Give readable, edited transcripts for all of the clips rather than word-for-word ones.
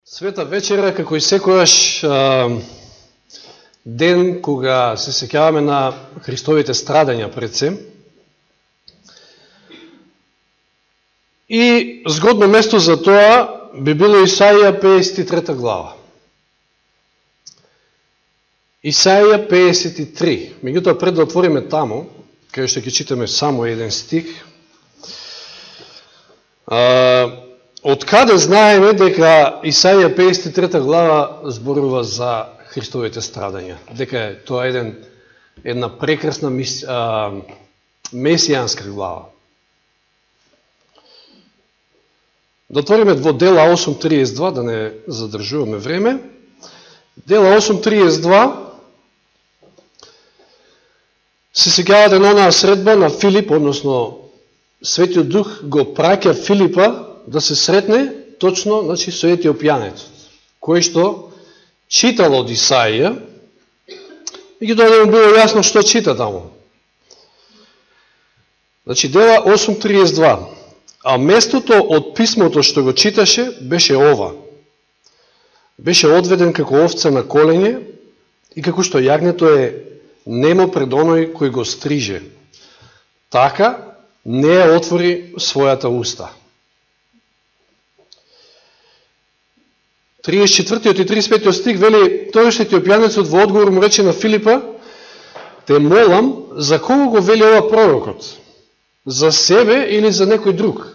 Света вечера, како и секојаш ден кога се сеќаваме на Христовите страдања пред се. И згодно место за тоа би било Исаија 53 глава. Исаија 53. Меѓутоа, пред да отвориме таму, кај што ќе читаме само еден стих, од каде знаеме дека Исаија 53 глава зборува за Христовите страдања? Дека тоа е една прекрасна месијанска глава. Да отвориме во Дела 8.32, да не задржуваме време. Дела 8.32 се сеќавате на онаа средба на Филип, односно Светиот Дух го праќа Филипа да се сретне точно со етиопјанецот, кој што читал од Исаија и ги да му било јасно што чита таму. Дела 8.32. А местото од писмото што го читаше беше ова. Беше одведен како овца на колене и како што јагнето е немо пред оној кој го стриже. Така не ја отвори својата уста. 34 и 35 стих вели, тојаш етиопјанецот во одговор му рече на Филипа: те молам, за кого го вели ова пророкот? За себе или за некој друг?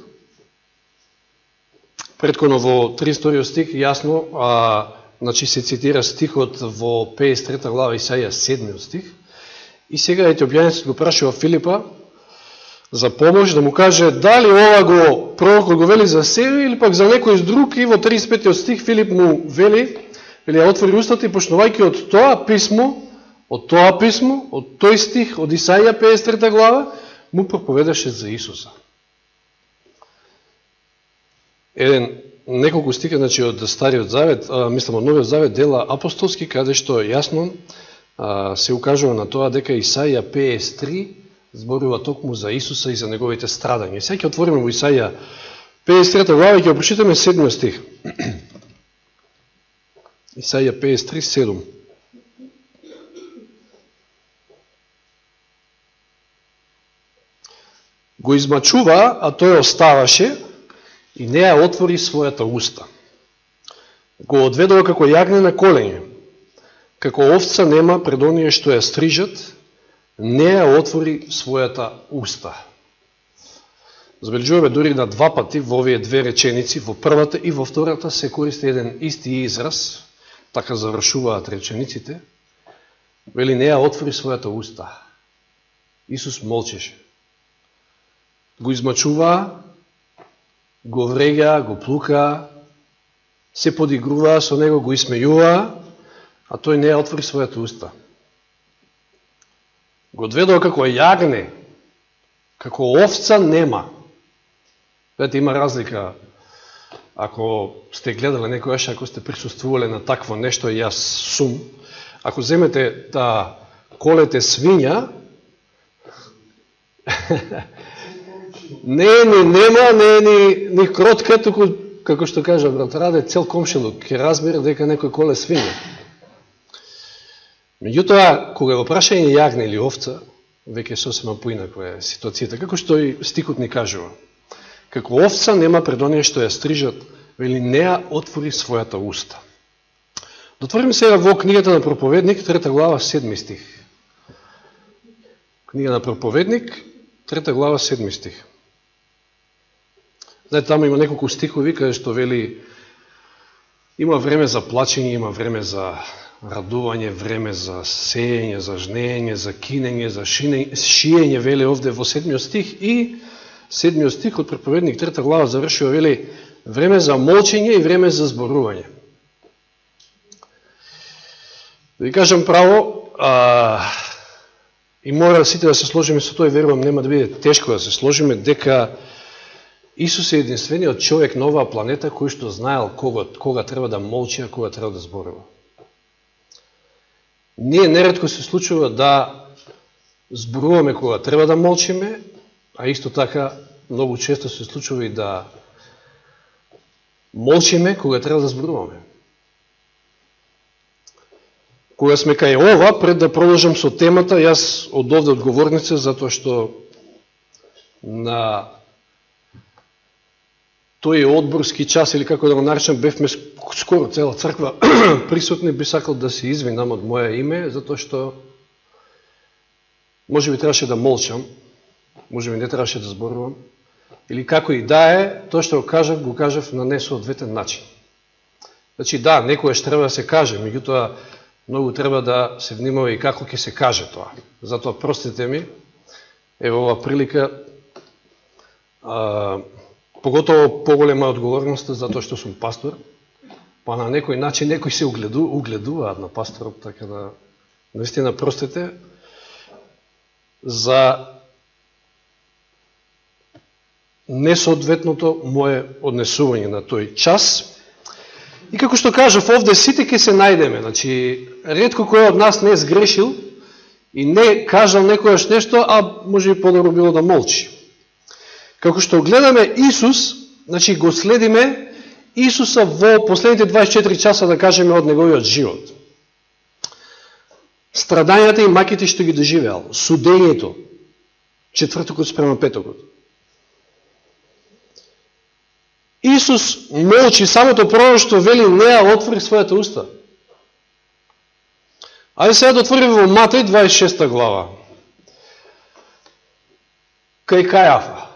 Претконо во 32 стих јасно се цитира стихот во 53 глава Исаија 7 стих. И сега етиопјанецот го прашува Филипа за помош, да му каже дали ова го пророкот го вели за себе или пак за некој друг. И во 35 стих Филип му вели ја отвори устата и почнувајќи од тоа писмо, од тој стих, од Исаија 53 глава, му проповедаше за Исуса. Неколку стика од Стариот Завет, мислам од Новиот Завет, дела апостолски, каде што јасно се укажува на тоа дека Исаија 53 зборува токму за Исуса и за неговите страдања. Сега ќе отвориме во Исаија 53 глава и ќе прочитаме 7 стих. Исаија 53, 7. Го измачува, а тој оставаше и не ја отвори својата уста. Го одведува како јагне на колене, како овца нема пред оние што ја стрижат, не ја отвори својата уста. Забележуваме дури на два пати во овие две реченици, во првата и во втората се користи еден исти израз, така завршуваат речениците, вели не ја отвори својата уста. Исус молчеше. Го измачува, го врега, го плука, се подигрува со него, го исмејува, а тој не ја отвори својата уста. Го одведува како јагне, како овца нема. Видите, има разлика. Ако сте гледале некојаш, ако сте присуствувале на такво нешто, јас сум, ако земете да колете свиња, не е ни нема, не е ни кротка, туку, како што кажа брат Раде, цел комшилук ќе разбере дека некој коле свиња. Меѓутоа, кога го праша и јагне или овца, веќе сосема поинаква е ситуацијата, како што и стихот ни кажува. Како овца нема пред оние што ја стрижат, вели не ја отвори својата уста. Дотвориме сега во книгата на Проповедник, 3 глава, 7 стих. Книга на Проповедник, 3 глава, 7 стих. Знаете, таму има неколку стихови, каде што вели има време за плачење, има време за радување, време за сеење, за жнеење, за кинење, за шиење, вели овде во 7 стих. И 7 стих од Проповедник 3 глава завршува, вели време за молчење и време за зборување. Да ви кажам право, и мора сите да се сложиме со тоа, и верувам нема да биде тешко да се сложиме, дека Исус е единствениот човек на оваа планета кој што знаел кога треба да молчи, а кога треба да зборува. Ние неретко се случува да зборуваме кога треба да молчиме, а исто така многу често се случува и да молчиме кога треба да зборуваме. Кога сме кај ова, пред да продолжам со темата, јас од овде од говорница, затоа што на тој одборски час, или како да го наречам, бевме скоро цела црква присутни, би сакал да се извинам од моја име, затоа што може би требаше да молчам, може би не требаше да зборувам, или како и да е, тоа што го кажав на несоодветен начин. Значи да, некојаш треба да се каже, меѓутоа многу треба да се внимава и како ќе се каже тоа. Затоа простите ми, ево ова прилика, поготово поголема одговорност, затоа што сум пастор, па на некој начин некои се угледуваат на пасторот, така да наистина простите за несоодветното мое однесување на тој час. И како што кажав, овде сите ќе се најдеме. Значи, ретко кој од нас не е сгрешил и не кажал некојаш нешто, а може и подобро било да молчи. Како што гледаме Исус, значи го следиме Исуса во последните 24 часа, да кажеме, од неговиот живот. Страдањата и маките што ги доживеал, судењето, четвртокот спрема петокот. Исус молчи, самото пророштво вели не ја отвори својата уста. Ајде сега да отвориме во Матеј 26 глава. Кај Кајафа.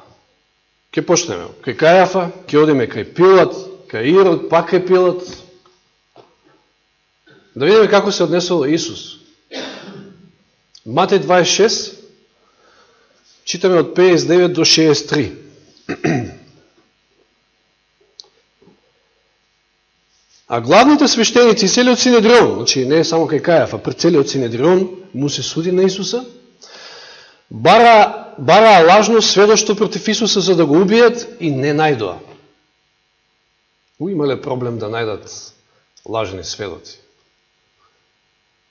Ке почнеме. Кај Кајафа, ке одиме кај Пилат, кај Ирод, пак кај Пилат. Да видиме како се однесол Исус. Матеј 26, читаме од 59 до 63. А главните свештеници и целиот Синедрион, значи не е само кај Кајафа, пред целиот Синедрион му се суди на Исуса, бараа лажно сведоштво против Исуса за да го убијат и не најдоа. Имале проблем да најдат лажни сведоци.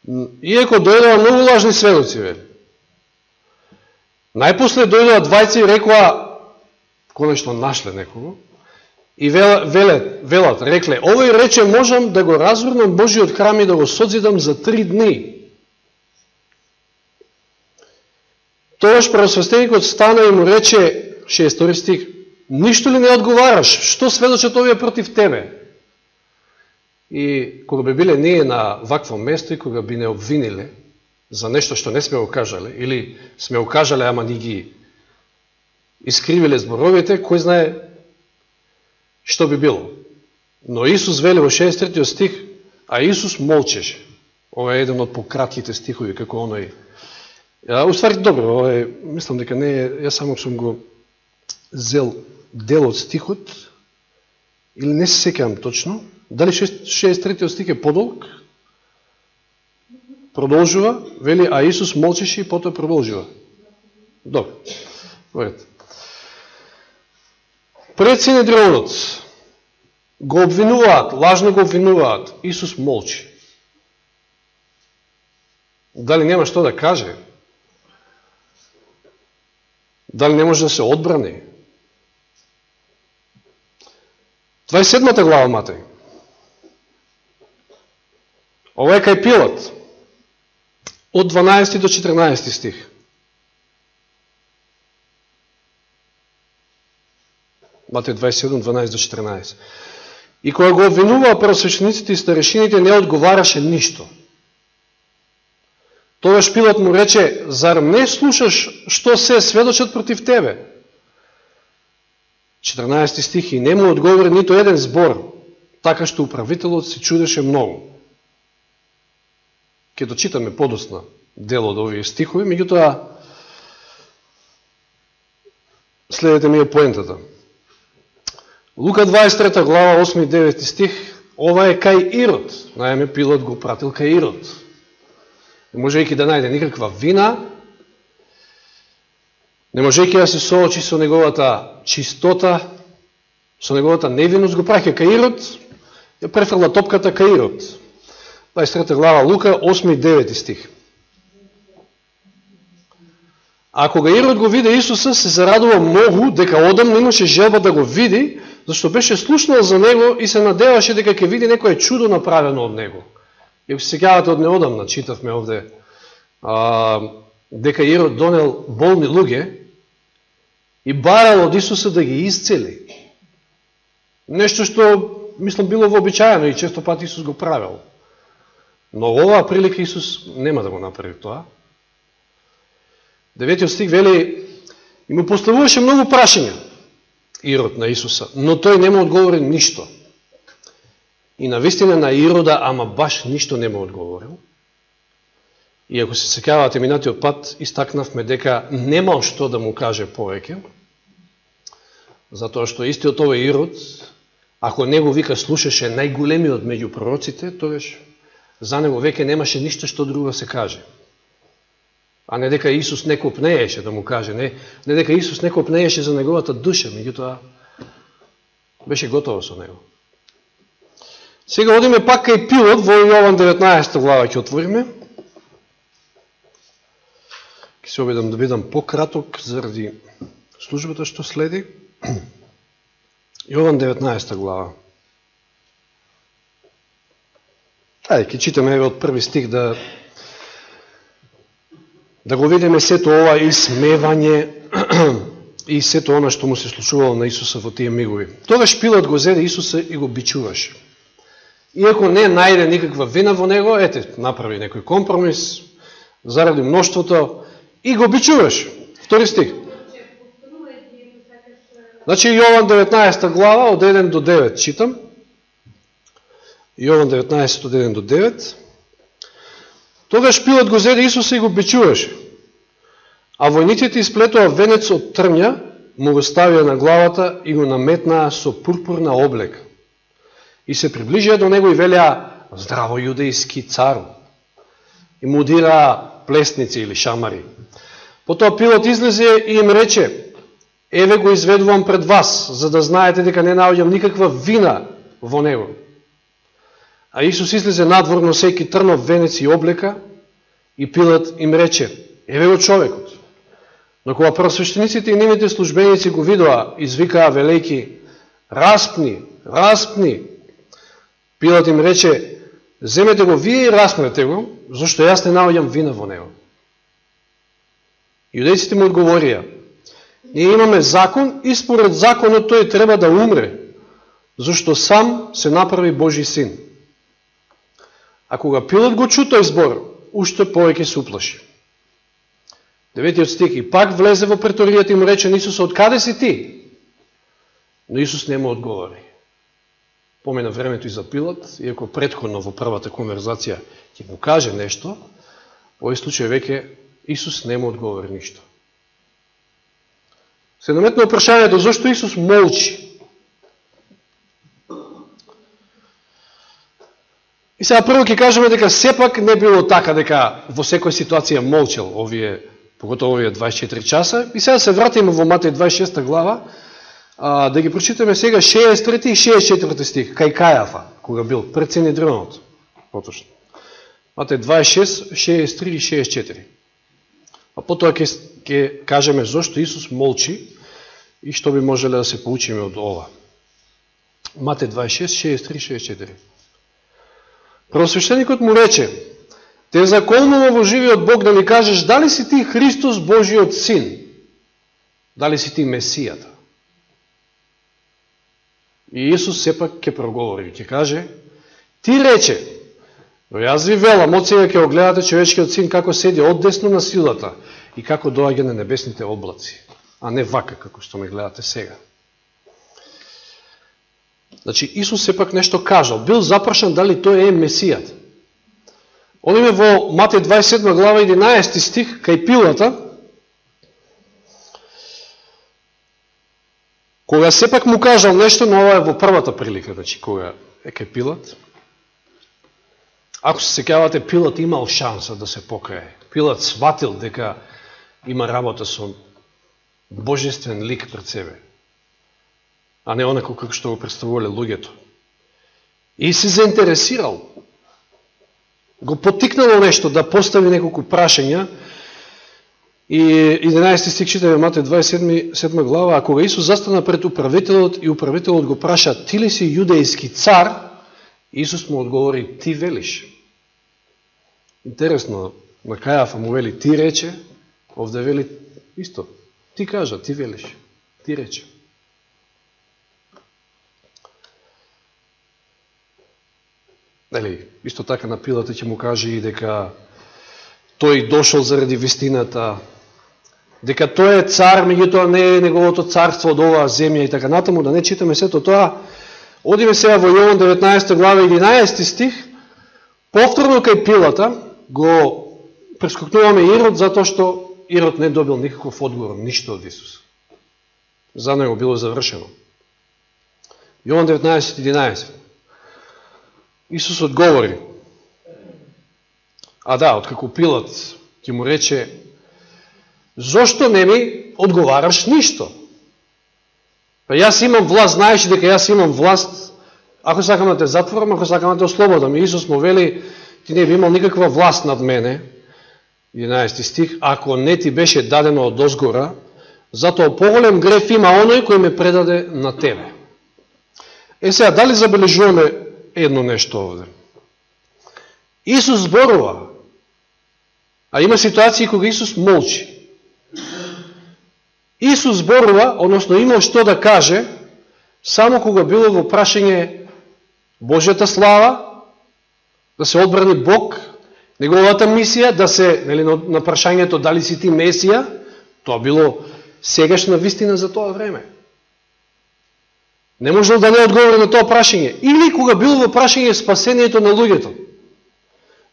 Иако дојдоа многу лажни сведоци, вели. Најпосле дојдоа двајца и рекоа, конечно нашле некого, и велат, рекле, овој рече можам да го разврнам Божиот храм и да го созидам за 3 дни. Тогаш првосвестеникот стана и му рече, 6 стих, ништо ли не одговараш, што сведочат овие против тебе? И кога би биле ние на вакво место и кога би не обвиниле за нешто што не сме го кажале, или сме го кажале, ама ни ги искривиле зборовите, кој знае што би било. Но Исус вели во 63 стих, а Исус молчеше. Ова е еден од пократките стихови, како оној. Уствари, добро, ова е, мислам дека не е, јас само сум го зел дел од стихот, или не се сеќавам точно. Дали 63 стих е подолг? Продолжува, вели, а Исус молчеше и потоа продолжува. Добро. Пред Синедрионот го обвинуваат, лажно го обвинуваат, Исус молчи. Дали нема што да каже? Дали не може да се одбрани? 27 глава Матеј. Ова е кај Пилат. Од 12 до 14 стих. Матеј 27, 12 до 14. И кога го обвинуваа првосвещениците и старешините, не одговараше ништо. Тогаш Пилат му рече, зар не слушаш што се сведочат против тебе? 14 стих, и не му одговори нито еден збор, така што управителот се чудеше многу. Ке дочитаме подосна дел од овие стихови, меѓутоа следете ми е поентата. Лука 23 глава 8 и 9 стих, ова е кај Ирод. Најме Пилат го пратил кај Ирод. Не можејќи да најде никаква вина, не можејќи да се соочи со неговата чистота, со неговата невиност, го праќа кај Ирод, ја префрла топката кај Ирод. 23 глава Лука 8 и 9 стих. А кога Ирод го виде Исуса, се зарадува многу дека одам не имаше желба да го види, Зашто беше слушнал за него и се надеваше дека ќе види некое чудо направено од него. И се сеќавате од неодамна, читавме овде, дека Ирод донел болни луѓе и барал од Исуса да ги исцели. Нешто што, мислам, било вообичаено и често пати Исус го правил. Но оваа прилика Исус нема да го направи тоа. 9 стих вели, и му поставуваше многу прашања Ирод на Исуса, но тој не му одговори ништо. И навистина на Ирода, ама баш ништо не му одговорил. И ако се сеќавате минатиот пат, истакнавме дека немал што да му каже повеќе, затоа што истиот овој Ирод, ако него вика слушаше најголемиот меѓу пророците, тогаш за него веќе немаше ништо што друго се каже. А не дека Исус не копнееше да му каже, не дека Исус не копнееше за неговата душа, меѓутоа беше готово со него. Сега одиме пак кај Пилот, во Јован 19 глава ќе отвориме. Ќе се обидам да бидам пократок заради службата што следи. Јован 19 глава. Ајде, ќе читаме од први стих да го видиме сето ова исмевање и сето она што му се случувало на Исуса во тие мигови. Тогаш Пилот го зеде Исуса и го бичуваше. Иако не најде никаква вина во него, направи некој компромис заради мноштвото и го бичуваше. Втори стих. Значи Јован 19 глава од 1 до 9 читам. Јован 19 од 1 до 9. Тогаш Пилот го зеде Исуса и го бичуваше. А војниците исплетоа венец од трња, му го ставија на главата и го наметнаа со пурпурна облека. И се приближија до него и велеа: здраво јудејски цару. И му удираа плесници или шамари. Потоа Пилот излезе и им рече: еве го изведувам пред вас, за да знаете дека не наоѓам никаква вина во него. А Исус излезе надвор, носејќи трнов венец и облека, и Пилот им рече: еве го човекот. Но кога првосвештениците и нивните службеници го видоа, извикаа велејки: распни, распни. Пилот им рече: земете го вие и распнете го, зашто јас не наоѓам вина во него. Јудејците му одговорија: ние имаме закон и според законот тој треба да умре, зашто сам се направи Божи син. А кога Пилот го чу тој збор, уште повеќе се уплаши. 9 стих. И пак влезе во преторијата и му рече на Исуса: откаде си ти? Но Исус не му одговори. Помена времето и за Пилот, иако претходно во првата конверзација ќе му каже нешто, во овој случај веќе Исус не му одговори ништо. Се наметна прашањето зашто Исус молчи. И сега прво ќе кажеме дека сепак не било така дека во секоја ситуација молчел поготово овие 24 часа. И сега се вратиме во Матеј 26 глава, да ги прочитаме сега 63 и 64 стих, кај Кајафа, кога бил пред Синедрионот, поточно. Матеј 26, 63 и 64. А потоа ќе кажеме зошто Исус молчи и што би можеле да се поучиме од ова. Матеј 26, 63 и 64. Првосвештеникот му рече: те законува во живиот Бог да ни кажеш дали си ти Христос Божиот син, дали си ти Месијата. И Исус сепак ќе проговори, ќе каже: ти рече, но јас ви велам, од сега ќе огледате човечкиот син како седи оддесно на силата и како доаѓа на небесните облаци, а не вака како што ме гледате сега. Значи Исус сепак нешто кажал, бил запрашан дали тој е Месијата. Одиме во Матеј 27 глава 11 стих кај Пилата, кога сепак му кажал нешто, но ова е во првата прилика, значи кога е кај Пилат. Ако се сеќавате, Пилат имал шанса да се покае. Пилат сватил дека има работа со божествен лик пред себе, а не онако како што го представувале луѓето. И се заинтересирал. Го потикнало нешто да постави неколку прашања И 11 стих читаме Матеј 27 глава, а кога Исус застана пред управителот и управителот го праша, ти ли си јудејски цар? Исус му одговори, ти велиш. Интересно, на Кајафа му вели, ти рече, овде вели исто. Ти кажа, ти велиш, ти рече. Нели, исто така на Пилата ќе му каже и дека тој дошол заради вистината, дека тој е цар, меѓутоа не е неговото царство од оваа земја и така натаму, да не читаме сето тоа. Одиме сега во Јован 19 глава 11 стих, повторно кај Пилата го прескокнуваме Ирод, затоа што Ирод не добил никаков одговор, ништо од Исус. За него било завршено. Јован 19:11. Исус одговори. А да, откако Пилат ќе му рече, зошто не ми одговараш ништо? Па јас имам власт, знаеш дека јас имам власт, ако сакам да те затворам, ако сакам да те ослободам. И Исус му вели, ти не би имал никаква власт над мене, 11 стих, ако не ти беше дадено од озгора, затоа поголем греф има оној кој ме предаде на тебе. Сега, дали забележуваме едно нешто овде? Исус зборува, а има ситуации кога Исус молчи. Исус зборува, односно имал што да каже, само кога било во прашање Божјата слава, да се одбрани Бог, неговата мисија, да се, нели, на прашањето дали си ти Месија, тоа било сегашна вистина за тоа време. Не можел да не одговори на тоа прашање. Или кога било во прашање спасението на луѓето.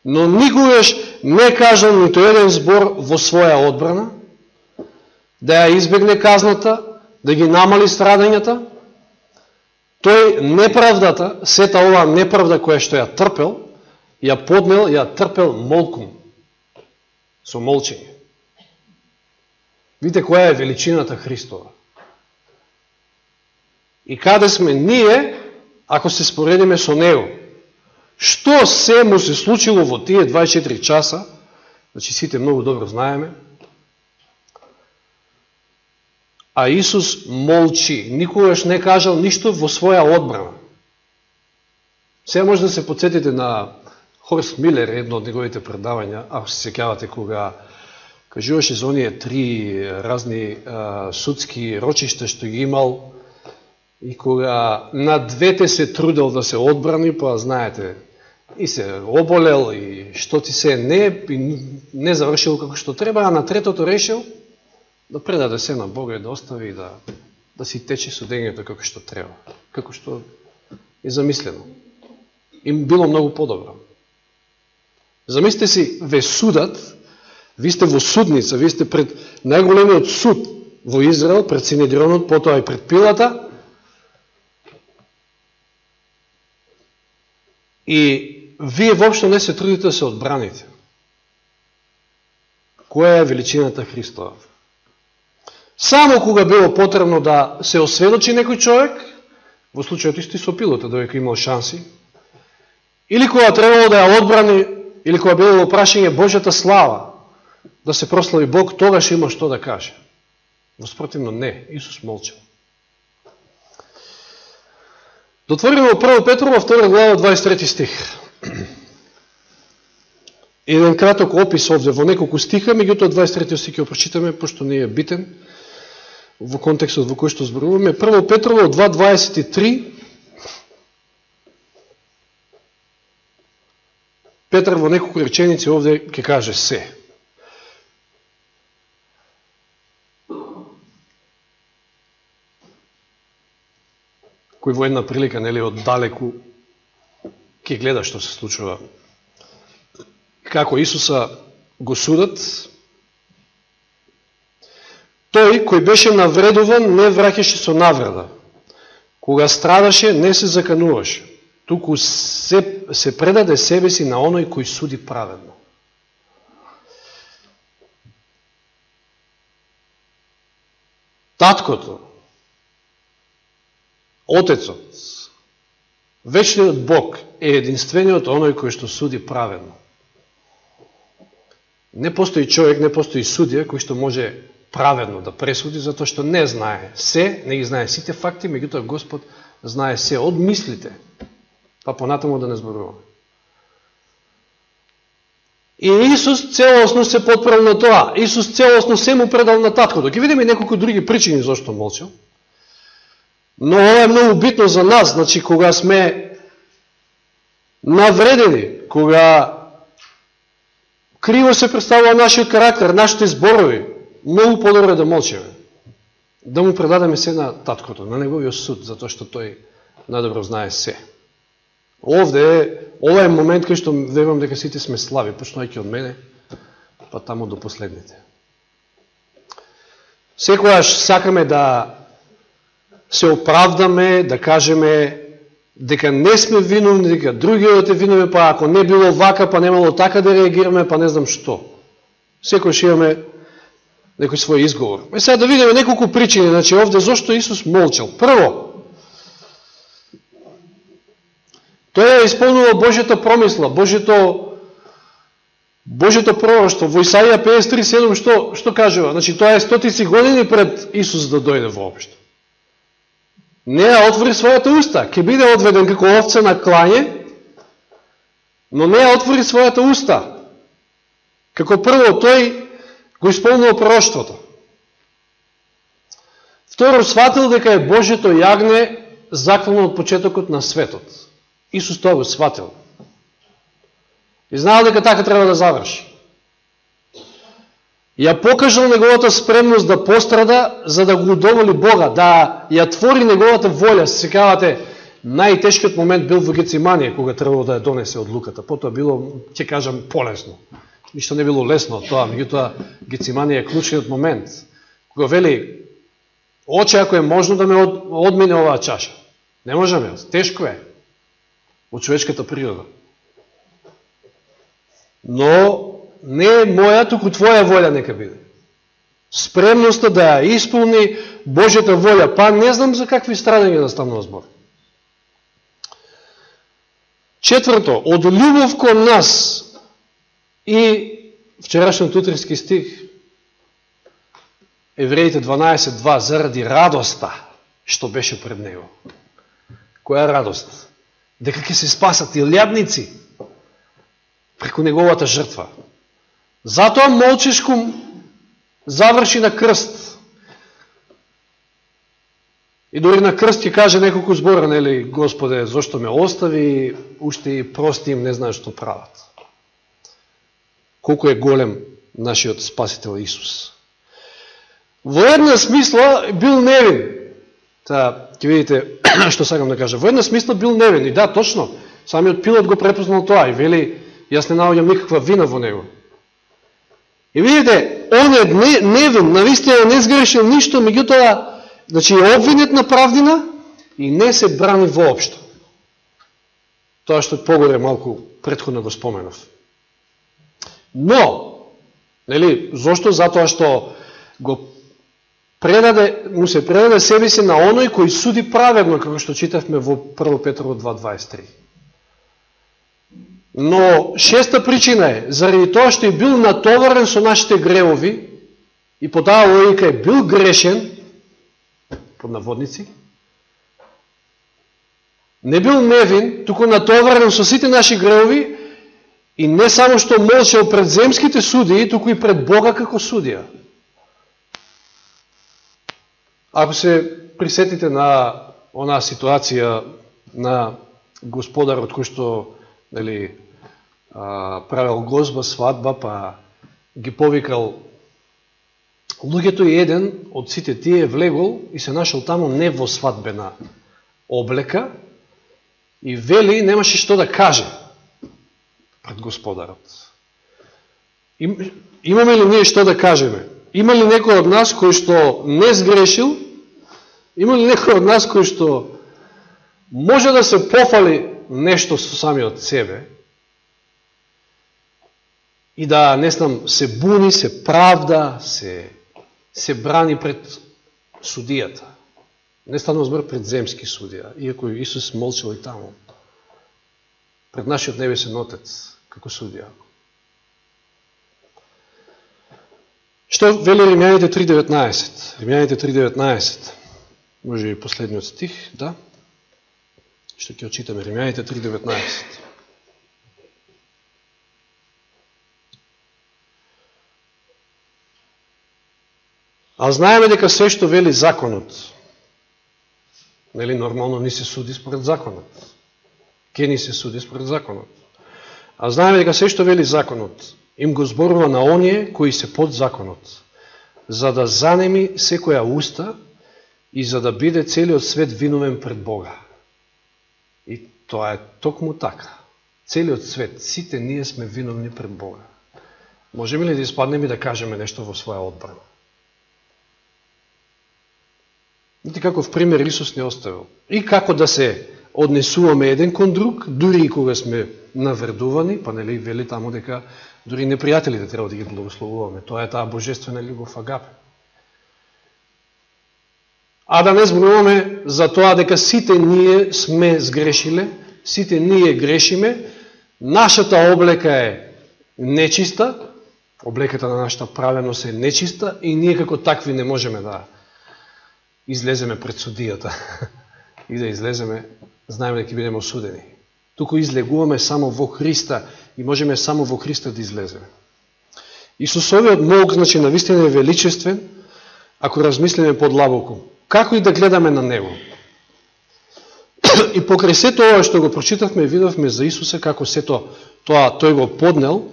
Но никогаш не кажал нито еден збор во своја одбрана, да ја избегне казната, да ги намали страдањата. Тој неправдата, сета оваа неправда која што ја трпел, ја поднел, ја трпел молкум, со молчење. Видите која е величината Христова. И каде сме ние, ако се споредиме со Него? Што се му се случило во тие 24 часа, значи сите многу добро знаеме, а Исус молчи, никогаш не кажал ништо во своја одбрана. Сега може да се подсетите на Хорст Милер, едно од неговите предавања, ако се сеќавате, кога кажуваше за оние 3 разни судски рочишта што ги имал, и кога на двете се трудел да се одбрани, па знаете, и се оболел, и што ти се не завршил како што треба, а на третото решил да предаде се на Бога и да остави и да си тече судењето како што треба, како што е замислено. Им било многу подобро. Замислите си, ве судат, ви сте во судница, ви сте пред најголемиот суд во Израел, пред Синедрионот, потоа и пред Пилата, и вие воопшто не се трудите да се одбраните. Која е величината Христова? Само кога било потребно да се осведочи некој човек, во случајот исти со Пилата, додека имал шанси, или кога требало да ја одбрани, или кога било во прашање Божјата слава, да се прослави Бог, тогаш има што да каже. Воспротивно не, Исус молчал. Дотвориме во 1 Петрова 2 глава 23 стих. Еден краток опис овде во неколку стиха, меѓутоа 23 стих ќе прочитаме, пошто не е битен во контекстот во кој што зборуваме. 1 Петрова 2:23. Петар во неколку реченици овде ќе каже се. Кој во една прилика, нели, од далеку ќе гледа што се случува. Како Исуса го судат, тој кој беше навредуван не враќаше со навреда. Кога страдаше не се закануваше, туку се предаде себе си на оној кој суди праведно. Таткото, Отецот, вечниот Бог е единствениот оној кој што суди праведно. Не постои човек, не постои судија кој што може праведно да пресуди, затоа што не знае се, не ги знае сите факти, меѓутоа Господ знае се од мислите, па понатаму да не зборуваме. И Исус целосно се потправил на тоа. Исус целосно се му предал на таткото. Ќе видиме неколку други причини зашто молчал. Но ова е многу битно за нас, значи кога сме навредени, кога криво се представува нашиот карактер, нашите зборови, многу подобро да молчиме. Да му предадеме се на таткото, на неговиот суд, затоа што тој најдобро знае се. Ова е момент кај што верувам дека сите сме слаби, почнувајќи од мене, па таму до последните. Секогаш сакаме да се оправдаме, да кажеме дека не сме виновни, дека другиот е виновен, па ако не било вака, па немало така да реагираме, па не знам што. Секогаш имаме некој свој изговор. Сега да видиме неколку причини, значи овде зошто Исус молчал. Прво, тој е исполнува Божјата промисла, Божјото пророштво. Во Исаија 53:7 што кажува? Значи тоа е стотици години пред Исус да дојде воопшто. Не ја отвори својата уста, ќе биде одведен како овца на клање, но не ја отвори својата уста. Како прво, тој го исполнува пророштвото. Второ, сватил дека е Божјето јагне заклано од почетокот на светот. Исус тоа го сватил. И знаел дека така треба да заврши. Ја покажал неговата спремност да пострада, за да го удоволи Бога, да ја твори неговата волја. Се сеќавате, најтешкиот момент бил во Гециманија, кога требало да ја донесе од луката. Потоа било, ќе кажам, полесно. Ништо не било лесно од тоа, меѓутоа Гециманија е клучниот момент. Кога вели, оче ако е можно да ме одмине оваа чаша. Не можеме, тешко е. Од човечката природа. Но не е моја, туку твоја волја нека биде. Спремноста да ја исполни Божјата волја. Па не знам за какви страдања да станува збор. Четврто, од љубов кон нас и вчерашниот утрински стих Евреите 12:2 заради радоста што беше пред него. Која радост? Дека ќе се спасат и лјадници преку неговата жртва. Затоа молчешко заврши на крст. И дори на крст ќе каже неколку збора, нели, Господе, зошто ме остави, уште и прости им, не знаеш што прават. Колку е голем нашиот Спасител Исус. Во една смисла бил невин. Ќе видите што сакам да кажа. Во една смисла бил невин. И да, точно, самиот Пилат го препознал тоа и вели, јас не наоѓам никаква вина во него. И видите, он е невин, навистина не сгрешил ништо, меѓутоа, значи е обвинет на правдина и не се брани воопшто. Тоа што погоре малку претходно го споменав. Но, нели, зошто? Затоа што му се предаде себе си на оној кој суди праведно, како што читавме во 1 Петрово 2:23. Но шеста причина е, заради тоа што е бил натоварен со нашите гревови и по таа логика е бил грешен, под наводници, не бил невин, туку натоварен со сите наши гревови и не само што молчал пред земските судии, туку и пред Бога како судија. Ако се присетите на онаа ситуација на господарот кој што, нели, правил гозба, свадба, па ги повикал луѓето и еден од сите тие влегол и се нашол таму не во свадбена облека и вели немаше што да каже пред господарот. Имаме ли ние што да кажеме? Има ли некој од нас кој што не сгрешил? Има ли некој од нас кој што може да се пофали нешто со самиот себе и да, не знам, се буни, се правда, се брани пред судијата? Не станува збор пред земски судија, иако Исус молчал и таму. Пред нашиот небесен Отец, како судија. Што вели Римјаните 3.19? Римјаните 3.19. Може и последниот стих, да? Што ќе очитаме Римјаните 3.19. А знаеме дека се што вели законот, нели нормално ни се суди според законот. Ке ни се суди според законот. А знаеме дека се што вели законот, им го зборува на оние кои се под законот, за да занеми секоја уста и за да биде целиот свет виновен пред Бога. И тоа е токму така. Целиот свет, сите ние сме виновни пред Бога. Можеме ли да испаднеме и да кажеме нешто во своја одбрана? Видите како в пример Исус не оставил. И како да се однесуваме еден кон друг, дури и кога сме навредувани, па нели вели тамо дека дури непријателите треба да ги благословуваме. Тоа е таа божествена љубов агапе. А да не зборуваме за тоа дека сите ние сме сгрешиле, сите ние грешиме, нашата облека е нечиста, облеката на нашата праведност е нечиста и ние како такви не можеме да излеземе пред судијата и да излеземе, знаеме дека ќе бидеме осудени. Туку излегуваме само во Христа и можеме само во Христа да излеземе. Исусовиот молк, значи, навистина е величествен, ако размислиме подлабоко. Како и да гледаме на Него. И покрај сето ова што го прочитавме, видовме за Исуса како сето тоа тој го поднел,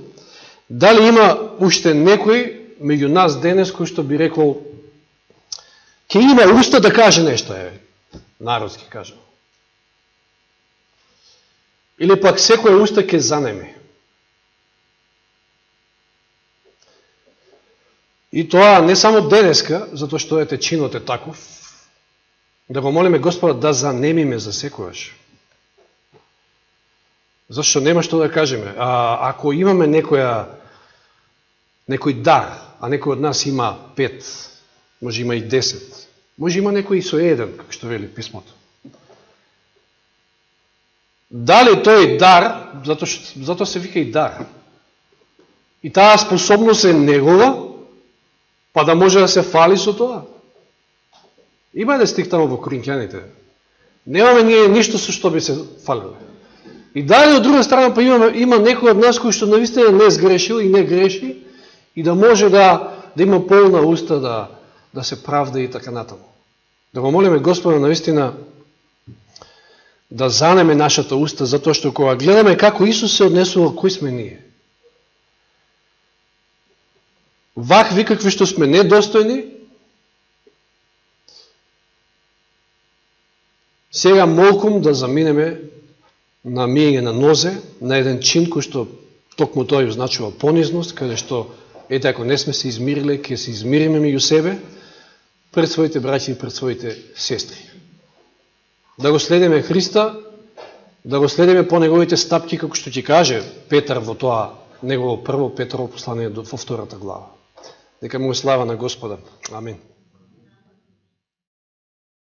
дали има уште некој меѓу нас денес кој што би рекол ќе има уста да каже нешто, народски кажа. Или пак секој уста ќе занеме. И тоа не само денеска, затоа што чинот е таков, да го молиме Господа да занемиме за секојаш. Зашто нема што да кажеме. А ако имаме некој дар, а некој од нас има 5, може има и 10, може има некој и со 1, како што вели писмото. Дали тој дар, затоа се вика и дар. И таа способност е негова, па да може да се фали со тоа. Има да стих тамо во Коринќаните. Немаме ние ништо со што би се фалиле. И дали од друга страна па има некој од нас кој што навистина не сгрешил и не греши и да може да има полна уста да се правда и така натаму. Да го молиме Господа навистина да занеме нашата уста, затоа што кога гледаме како Исус се однесува, кои сме ние. Вакви какви што сме недостојни, сега молкум да заминеме на миење на нозе, на еден чин кој што токму тој означува понизност, каде што, ете, ако не сме се измириле, ќе се измириме меѓу себе, пред своите браќи и пред своите сестри. Да го следиме Христа, да го следиме по неговите стапки, како што ќе каже Петар во тоа негово прво Петрово послание во 2 глава. Нека му е слава на Господа. Амин.